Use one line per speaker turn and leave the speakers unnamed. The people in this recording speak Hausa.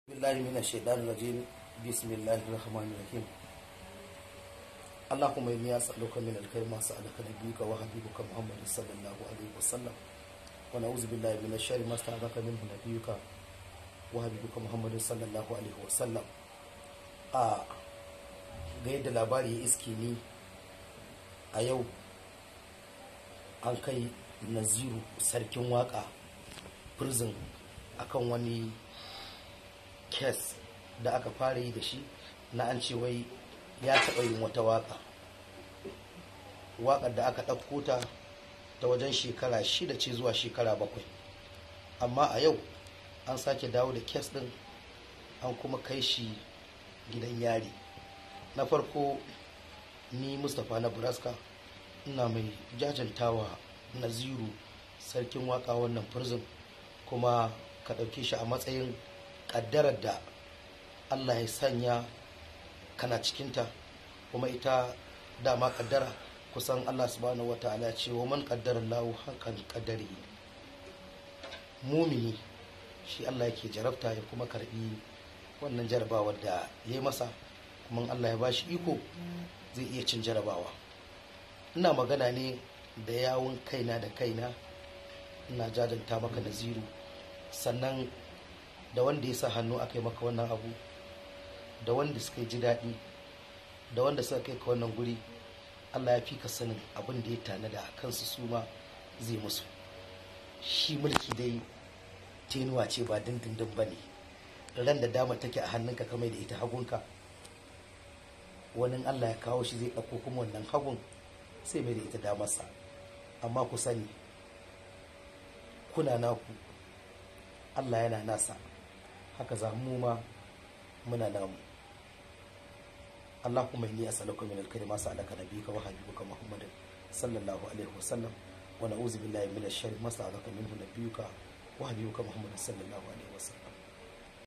بالله من الشيطان الرجيم. بسم الله الرحمن الرحيم. اللهم إني أسألك من الخير ما سألك نبيك وحبيبك محمد صلى الله عليه وسلم، ونعوذ بالله من الشر ما استعاذك منه نبيك وحبيبك محمد صلى الله عليه وسلم. ga yadda labari ya iske ni a yau, an kai Naziru sarkin waka prison akan wani kes da aka fara yi da shi na an ce wai ya taɓa yin wata waƙar da aka ɗauko ta wajen shekara 6 ce zuwa shekara 7, amma a yau an sake dawo da kes ɗin an kuma kai shi gidan yari. Na farko, ni Mustapha na Buraska ina mai jajantawa Naziru sarkin waka wannan prison, kuma ka ɗauke shi a matsayin ƙaddarar da Allah ya sanya kana cikinta, kuma ita dama ƙaddara kusan Allah subhanahu wa ta'ala ce wa man ƙaddara lahu hakan ƙaddari. Mumini shi Allah yake jarabta ya kuma karɓi wannan jarabawar da ya yi masa, kuma Allah ya bashi iko zai iya cin jarabawa. Ina magana ne da yawun kaina da kaina, ina jajanta maka Naziru, sannan da wanda ya sa hannu aka yi maka wannan abu, da wanda suka ji daɗi, da wanda suka kai ka wannan guri. Allah ya fi ka sanin abin da ya tanada a kansu, su ma zai musu. Shi mulki dai tenuwa ce ba dindindin ba ne. Ran da dama take a hannunka kamar da ita hagunka, wani Allah ya kawo shi zai ɗauko kuma wannan hagun sai mai da ita damarsa. Amma ku sani, kuna naku, Allah yana nasa, haka za mu ma muna namu. Allahumma inni as'aluka min al-khayri ma sa'alaka nabiyuka wa habibuka Muhammadin sallallahu alaihi wasallam, wa na'udzu billahi min ash-sharri ma sa'alaka minhu nabiyuka wa habibuka Muhammadin sallallahu alaihi wasallam.